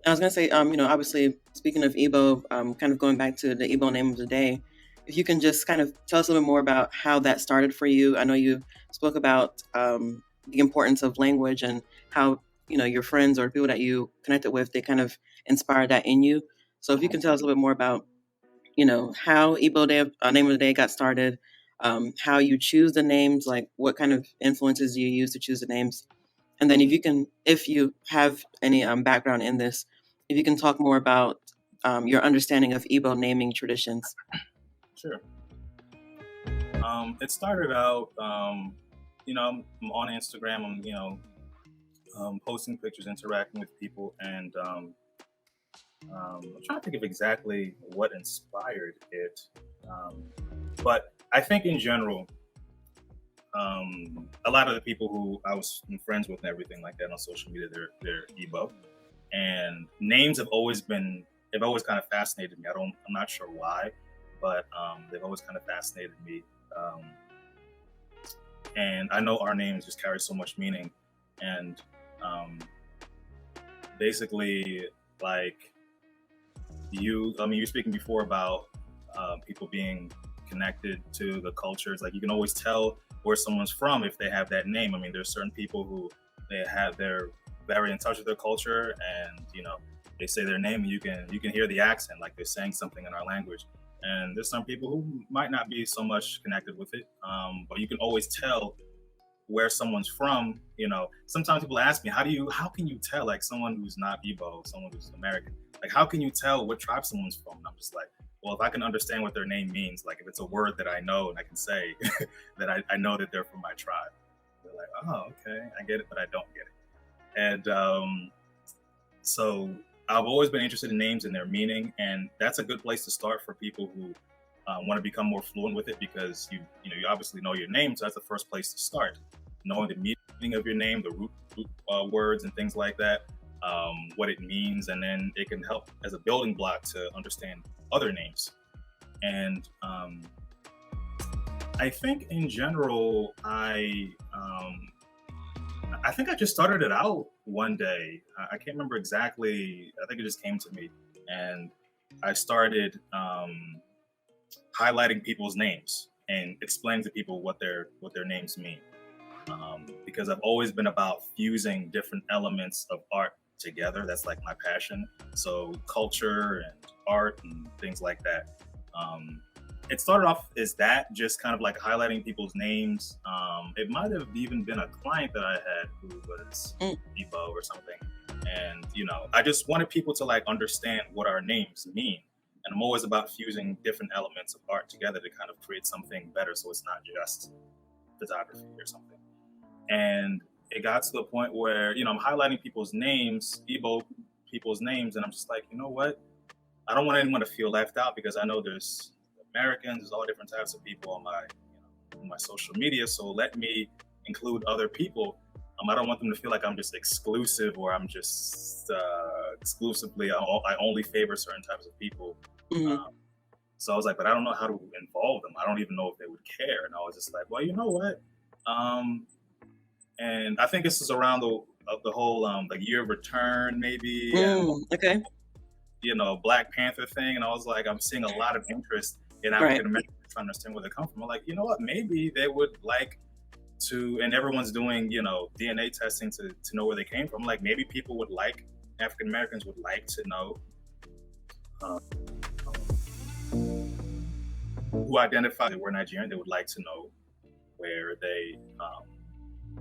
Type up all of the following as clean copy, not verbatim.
I was gonna say, obviously, speaking of Igbo, kind of going back to the Igbo name of the day, if you can just kind of tell us a little bit more about how that started for you. I know you spoke about the importance of language and how your friends or people that you connected with, they kind of inspired that in you. So if you can tell us a little bit more about how Igbo day name of the day got started, how you choose the names, like what kind of influences you use to choose the names, and then if you have any background in this, if you can talk more about your understanding of Igbo naming traditions. Sure. It started out, I'm on Instagram. I'm, posting pictures, interacting with people, and I'm trying to think of exactly what inspired it. Um, but I think in general, a lot of the people who I was friends with and everything like that on social media, they're Igbo, and names they've always kind of fascinated me. I'm not sure why, but they've always kind of fascinated me. Um, and I know our names just carry so much meaning, and um, basically, like you were speaking before about people being connected to the cultures. Like you can always tell where someone's from if they have that name. I mean, there's certain people who they're very in touch with their culture, and they say their name, and you can hear the accent, like they're saying something in our language. And there's some people who might not be so much connected with it, but you can always tell where someone's from. Sometimes people ask me, how can you tell, like, someone who's not Igbo, someone who's American, like, how can you tell what tribe someone's from? And I'm just like, well, if I can understand what their name means, like if it's a word that I know and I can say, that I know that they're from my tribe. They're like, oh, okay, I get it, but I don't get it. And so I've always been interested in names and their meaning, and that's a good place to start for people who want to become more fluent with it, because you obviously know your name, so that's the first place to start, knowing the meaning of your name, the root words and things like that, what it means, and then it can help as a building block to understand other names. And I think in general, I think I just started it out one day. I can't remember exactly. I think it just came to me, and I started highlighting people's names and explaining to people what their names mean. Because I've always been about fusing different elements of art together. That's like my passion. So culture and art and things like that. It started off as that, just kind of like highlighting people's names. It might have even been a client that I had who was Mm, Igbo or something, and I just wanted people to like understand what our names mean. And I'm always about fusing different elements of art together to kind of create something better, so it's not just photography or something. And it got to the point where I'm highlighting people's names, Igbo people's names, and I'm just like, you know what? I don't want anyone to feel left out, because I know there's Americans, there's all different types of people on my social media. So let me include other people. I don't want them to feel like I'm just exclusive, or I'm just exclusively I only favor certain types of people. mhm. Um, so I was like, but I don't know how to involve them. I don't even know if they would care. And I was just like, well, you know what? Um, and I think this is around the whole like year of return maybe, and Okay. Black Panther thing. And I was like, I'm seeing a lot of interest in Right. African Americans trying to understand where they come from. I'm like, you know what? Maybe they would like to, and everyone's doing DNA testing to know where they came from. Like maybe people would like African Americans would like to know uh, who identified they were Nigerian. They would like to know where they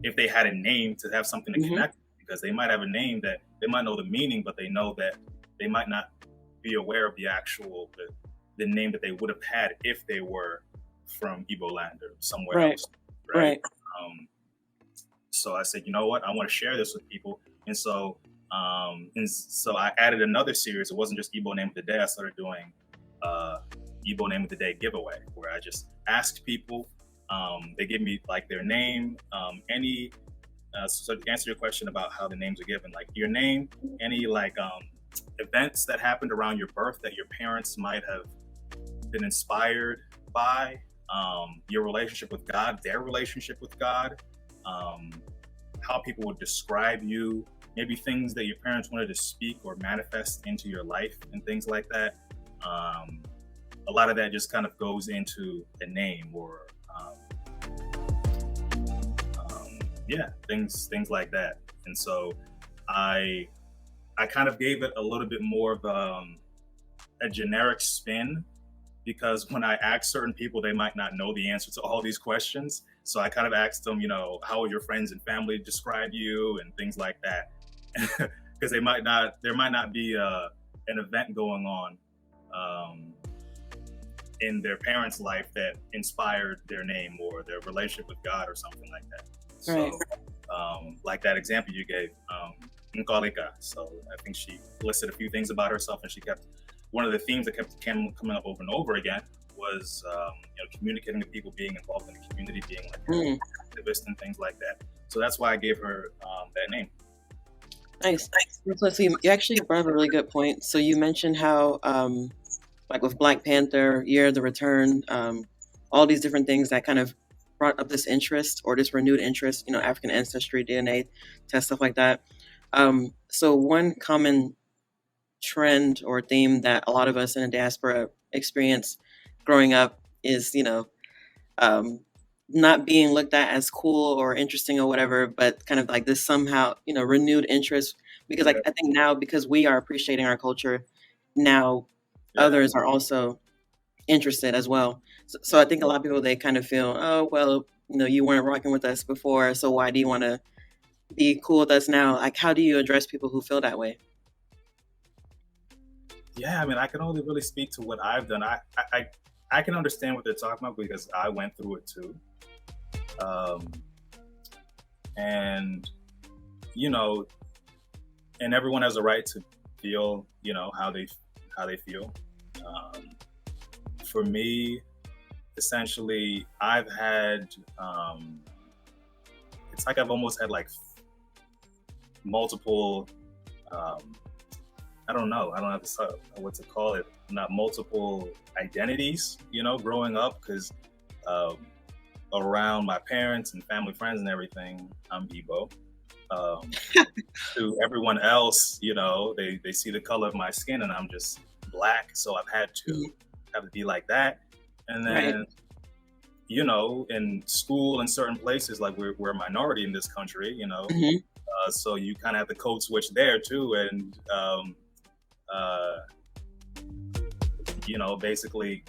if they had a name, to have something to Hmm. connect with, because they might have a name that they might know the meaning, but they know that they might not be aware of the name that they would have had if they were from Igbo land or somewhere Right. else, right? Right. Um, so I said, you know what, I want to share this with people, and so I added another series. It wasn't just Igbo name of the day. I started doing uh, Igbo name of the day giveaway, where I just asked people. They give me like their name, any. So to answer your question about how the names are given, like your name, any like events that happened around your birth that your parents might have been inspired by, your relationship with God, their relationship with God, um, how people would describe you, maybe things that your parents wanted to speak or manifest into your life and things like that. Um, a lot of that just kind of goes into the name or yeah, things like that. And so I I kind of gave it a little bit more of a generic spin because when I ask certain people, they might not know the answer to all these questions. So I kind of asked them, how will your friends and family describe you and things like that, because there might not be an event going on um, in their parents' life that inspired their name or their relationship with God or something like that. Right. So, like that example you gave, Nkalika. So I think she listed a few things about herself, and she kept one of the themes that kept coming up over and over again was communicating with people, being involved in the community, being like an activist and things like that. So that's why I gave her that name. Nice. So you actually brought up a really good point. So you mentioned how, like with Black Panther, Year of the Return, all these different things that kind of brought up this interest or this renewed interest, African ancestry, DNA test, stuff like that. So one common trend or theme that a lot of us in the diaspora experience growing up is, um, not being looked at as cool or interesting or whatever, but kind of like this somehow, renewed interest. Because like I think now, because we are appreciating our culture, now others are also interested as well. So I think a lot of people, they kind of feel, oh well, you weren't rocking with us before, so why do you want to be cool with us now? Like, how do you address people who feel that way? Yeah, I mean, I can only really speak to what I've done. I can understand what they're talking about because I went through it too. Um, and you know, and everyone has a right to feel, how they feel. Um, for me, essentially, I've had it's like I've almost had like multiple I don't know. I don't have what to call it. Not multiple identities, growing up because um, around my parents and family, friends, and everything, I'm Igbo. Um, to everyone else, they see the color of my skin and I'm just black. So I've had to be like that. And Right. then, in school in certain places, like we're a minority in this country, Hmm. so you kind of have the code switch there too. And uh, basically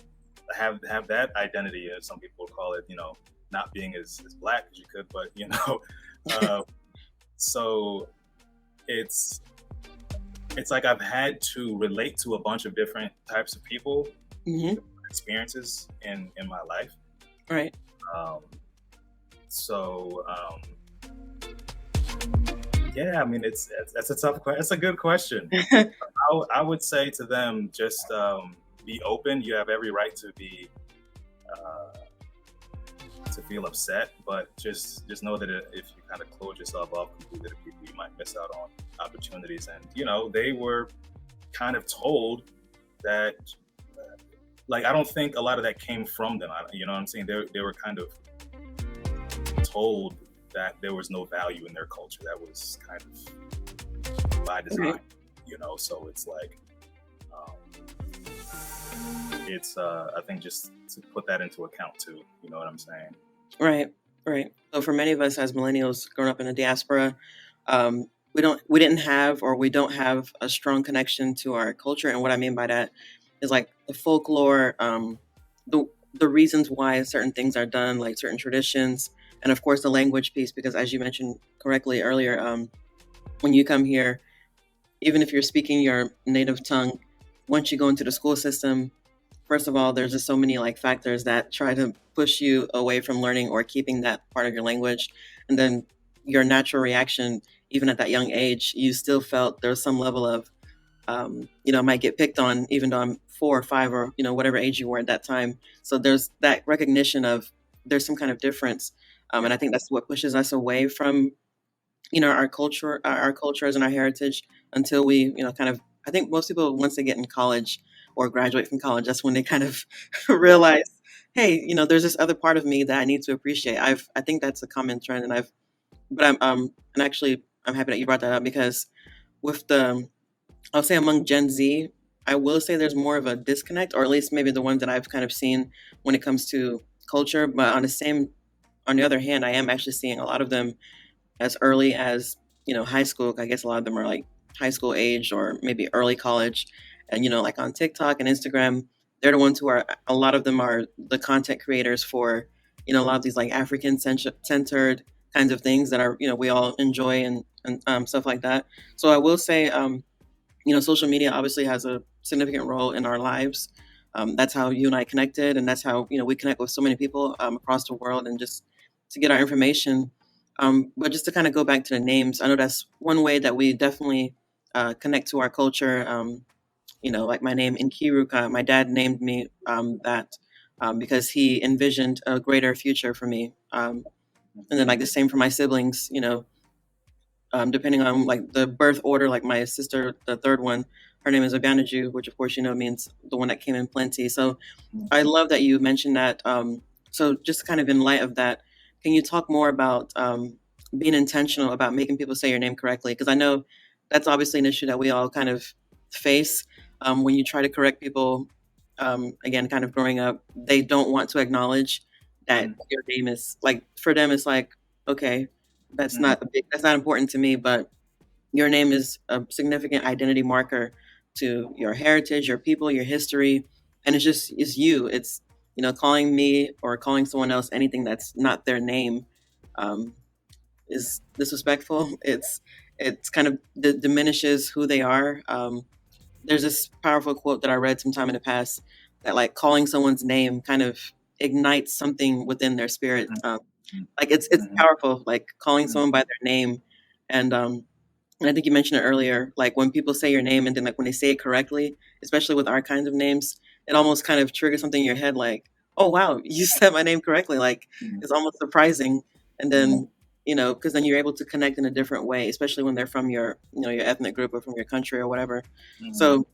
have that identity. As some people call it, not being as black as you could, but uh, so it's like I've had to relate to a bunch of different types of people, Hmm. experiences in my life. Right. Um, so yeah, I mean, that's a tough question. It's a good question. I would say to them, just be open. You have every right to be uh, to feel upset, but just know that if you kind of close yourself off completely to people, you might miss out on opportunities. And they were kind of told that, like, I don't think a lot of that came from them. You know what I'm saying? They were kind of told that there was no value in their culture. That was kind of by design, Right. So it's like um, it's I think just to put that into account too. You know what I'm saying? Right. Right. So for many of us as millennials growing up in the diaspora, we didn't have, or we don't have a strong connection to our culture. And what I mean by that is like the folklore, the the reasons why certain things are done, like certain traditions, and of course the language piece. Because as you mentioned correctly earlier, when you come here, even if you're speaking your native tongue, once you go into the school system, first of all, there's just so many like factors that try to push you away from learning or keeping that part of your language. And then your natural reaction, even at that young age, you still felt there was some level of, might get picked on, even though I'm 4 or 5 or, whatever age you were at that time. So there's that recognition of there's some kind of difference. And I think that's what pushes us away from, our culture, our cultures and our heritage until we, kind of, I think most people, once they get in college or graduate from college, that's when they kind of realize, hey, there's this other part of me that I need to appreciate. I think that's a common trend. And and actually, I'm happy that you brought that up because with the, I'll say among Gen Z, I will say there's more of a disconnect, or at least maybe the ones that I've kind of seen when it comes to culture. But on the other hand, I am actually seeing a lot of them as early as high school. I guess a lot of them are like high school age or maybe early college, and like on TikTok and Instagram, they're the ones who are. A lot of them are the content creators for a lot of these like African centered kinds of things that are we all enjoy and stuff like that. So I will say social media obviously has a significant role in our lives. That's how you and I connected, and that's how we connect with so many people across the world, and just to get our information. But just to kind of go back to the names, I know that's one way that we definitely connect to our culture. Like my name Nkiruka, my dad named me that because he envisioned a greater future for me. And then like the same for my siblings. Depending on like the birth order, like my sister, the third one, her name is Obanaju, which of course means the one that came in plenty. So I love that you mentioned that. So just kind of in light of that, can you talk more about being intentional about making people say your name correctly? Because I know that's obviously an issue that we all kind of face when you try to correct people. Again, kind of growing up, they don't want to acknowledge that your name is like for them. It's like, okay, that's not important to me, but your name is a significant identity marker to your heritage, your people, your history, and it's you. It's calling me or calling someone else anything that's not their name um, is disrespectful. It's kind of diminishes who they are. There's this powerful quote that I read sometime in the past that like calling someone's name kind of ignites something within their spirit. Like it's powerful, like calling someone by their name, and and I think you mentioned it earlier, like when people say your name and then like when they say it correctly, especially with our kinds of names, it almost kind of triggers something in your head like, oh wow, you said my name correctly. Like it's almost surprising. And then, because then you're able to connect in a different way, especially when they're from your ethnic group or from your country or whatever. So,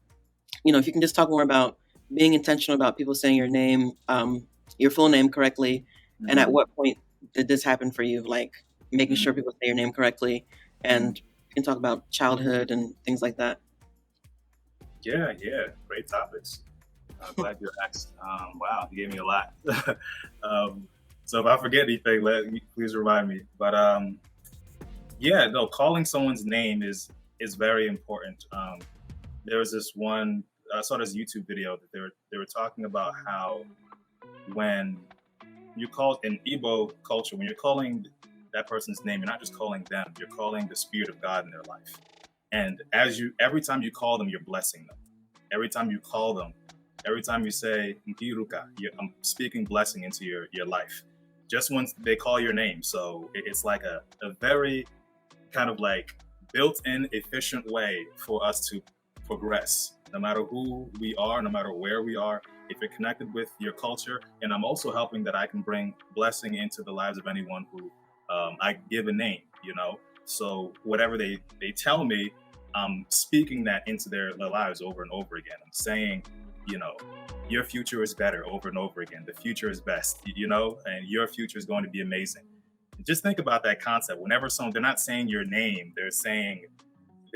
if you can just talk more about being intentional about people saying your full name correctly, and at what point did this happen for you? Like making sure people say your name correctly, and you can talk about childhood and things like that. Yeah, great topics. I'm glad you asked. Wow, you gave me a lot. So if I forget anything, please remind me. But yeah, no, calling someone's name is very important. There was this one. I saw this YouTube video that they were talking about how when you call in Igbo culture, when you're calling that person's name, you're not just calling them, you're calling the spirit of God in their life. And every time you call them, you're blessing them. Every time you call them, every time you say Nkiruka, I'm speaking blessing into your life. Just once they call your name. So it's like a very kind of like built-in efficient way for us to progress, no matter who we are, no matter where we are. If you're connected with your culture, and I'm also helping that I can bring blessing into the lives of anyone who I give a name, So whatever they tell me, I'm speaking that into their lives over and over again. I'm saying, your future is better over and over again. The future is best, and your future is going to be amazing. Just think about that concept. Whenever they're not saying your name, they're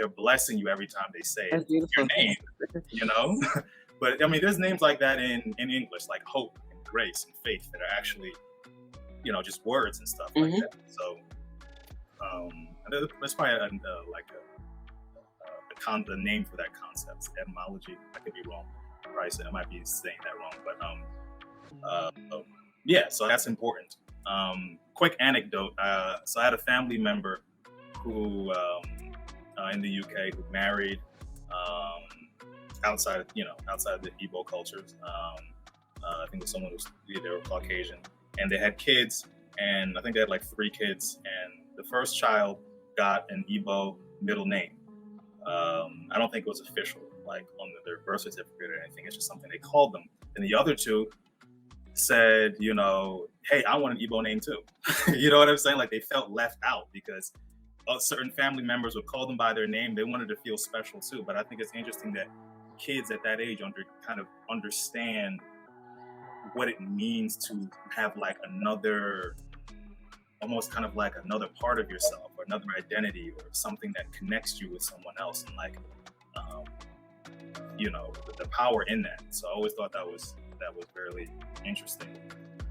blessing you every time they say That's beautiful. your name, But I mean, there's names like that in English, like hope and grace and faith, that are actually, just words and stuff like that. So there's probably the name for that concept, etymology. I could be wrong. I might be saying that wrong, but yeah. So that's important. Quick anecdote. So I had a family member who in the UK who married outside of the Igbo cultures. I think it was someone they were Caucasian, and they had kids, and I think they had like 3 kids, and the first child got an Igbo middle name. I don't think it was official, like on their birth certificate or anything. It's just something they called them. And the other 2 said, hey, I want an Igbo name too. You know what I'm saying? Like they felt left out because certain family members would call them by their name. They wanted to feel special too. But I think it's interesting that kids at that age kind of understand what it means to have like another, almost kind of like another part of yourself, or another identity or something that connects you with someone else, and like, the power in that. So I always thought that was very interesting.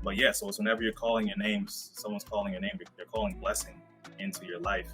But yeah, so it's whenever you're calling your names, someone's calling your name, they're calling blessing into your life.